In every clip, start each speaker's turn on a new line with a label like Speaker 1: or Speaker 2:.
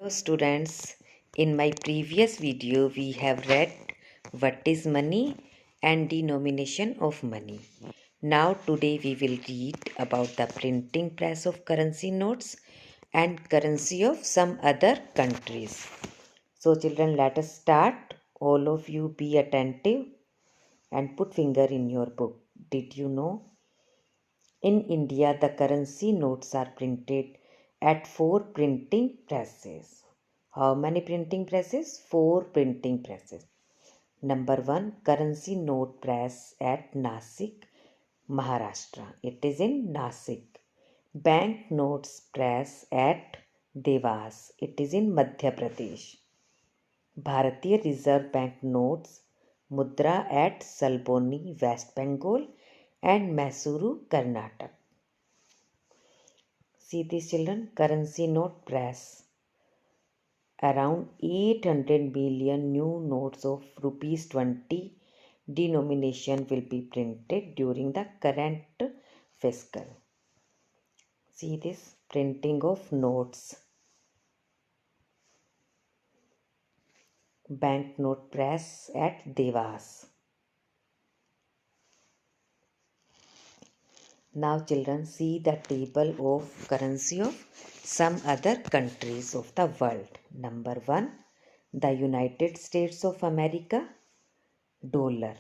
Speaker 1: Students, in my previous video we have read what is money and denomination of money. Now today we will read about the printing press of currency notes and currency of some other countries. So children, let us start. All of you be attentive and put finger in your book. Did you know? In India the currency notes are printed at 4 printing presses. How many printing presses? 4 printing presses. Number 1, currency note press at Nasik, Maharashtra. It is in Nasik. Bank notes press at Devas. It is in Madhya Pradesh. Bharatiya Reserve Bank notes Mudra at Salboni, West Bengal and Mysuru, Karnataka. See these children, currency note press. Around 800 million new notes of rupees 20 denomination will be printed during the current fiscal. See this printing of notes. Banknote press at Devas. Now children, see the table of currency of some other countries of the world. Number 1, the United States of America, dollar.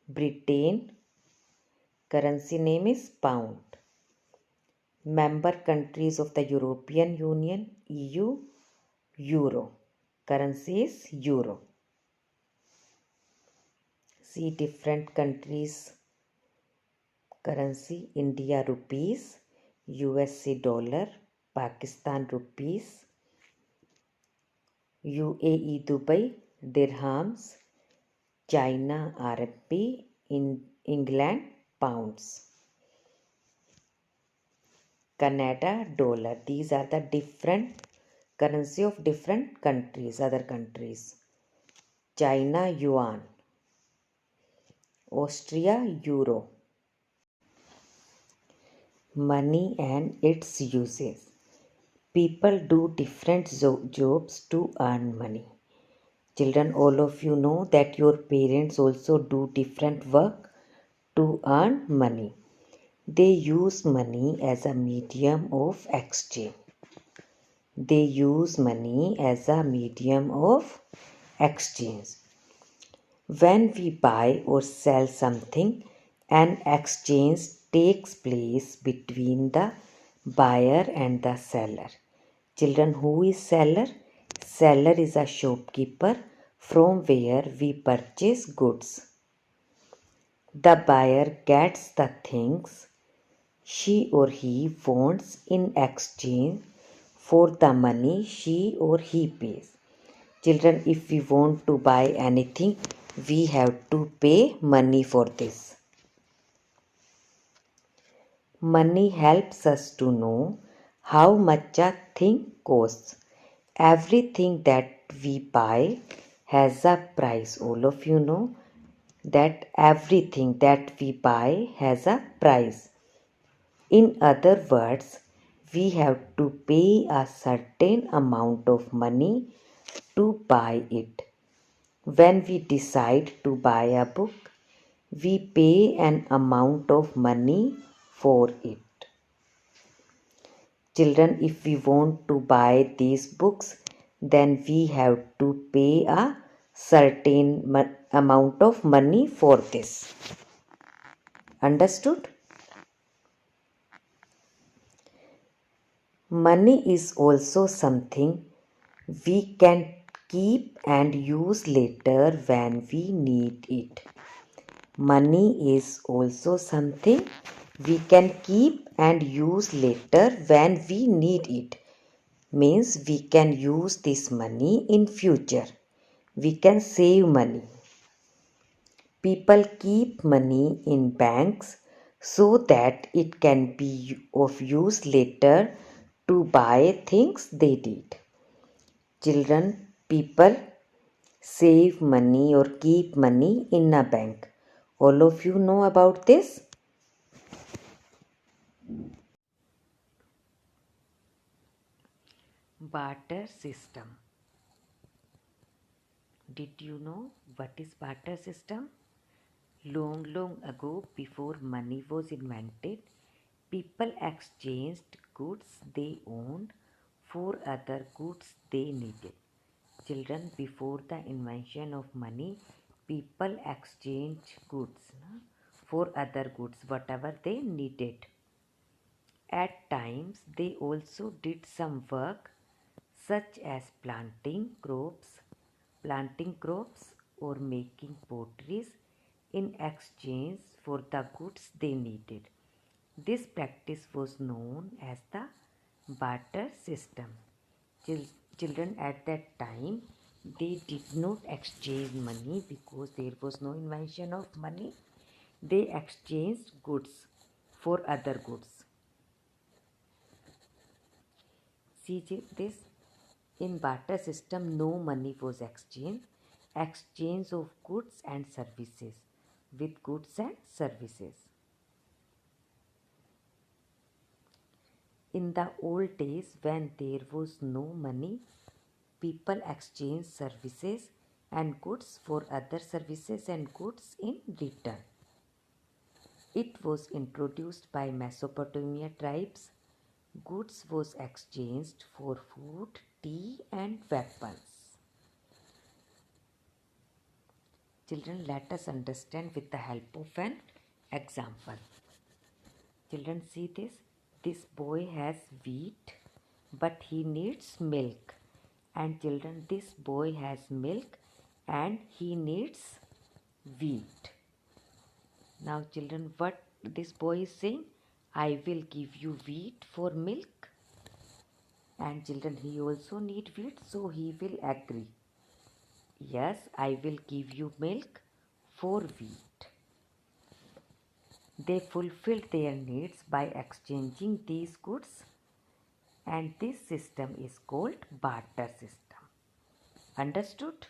Speaker 1: Britain, currency name is pound. Member countries of the European Union, EU, euro. Currency is euro. See different countries currency. India rupees, USA dollar, Pakistan rupees, UAE Dubai dirhams, China RMB, England pounds, Canada dollar. These are the different currency of different countries, other countries. China yuan, Austria euro. Money and its uses. People do different jobs to earn money. Children, all of you know that your parents also do different work to earn money. They use money as a medium of exchange. They use money as a medium of exchange. When we buy or sell something, an exchange takes place between the buyer and the seller. Children, who is seller? Seller is a shopkeeper from where we purchase goods. The buyer gets the things she or he wants in exchange for the money she or he pays. Children, if we want to buy anything, we have to pay money for this. Money helps us to know how much a thing costs. Everything that we buy has a price. All of you know that everything that we buy has a price. In other words, we have to pay a certain amount of money to buy it. When we decide to buy a book, we pay an amount of money for it. Children, if we want to buy these books, then we have to pay a certain amount of money for this. Understood? Money is also something we can keep and use later when we need it. Money is also something we can keep and use later when we need it. Means we can use this money in future. We can save money. People keep money in banks so that it can be of use later to buy things they need. Children, people save money or keep money in a bank. All of you know about this? Barter system. Did you know what is barter system? Long ago, before money was invented, people exchanged goods they owned for other goods they needed. Children, before the invention of money, people exchanged goods for other goods, whatever they needed. At times, they also did some work such as planting crops or making potteries in exchange for the goods they needed. This practice was known as the barter system. Children at that time, they did not exchange money because there was no invention of money. They exchanged goods for other goods. See this, in barter system no money was exchanged. Exchange of goods and services with goods and services. In the old days when there was no money, people exchanged services and goods for other services and goods in return. It was introduced by Mesopotamia tribes. Goods was exchanged for food, tea and weapons. Children, let us understand with the help of an example. Children, see this. This boy has wheat, but he needs milk. And children, this boy has milk and he needs wheat. Now, children, what this boy is saying? I will give you wheat for milk. And children, he also need wheat, so he will agree. Yes, I will give you milk for wheat. They fulfilled their needs by exchanging these goods, and this system is called barter system. Understood?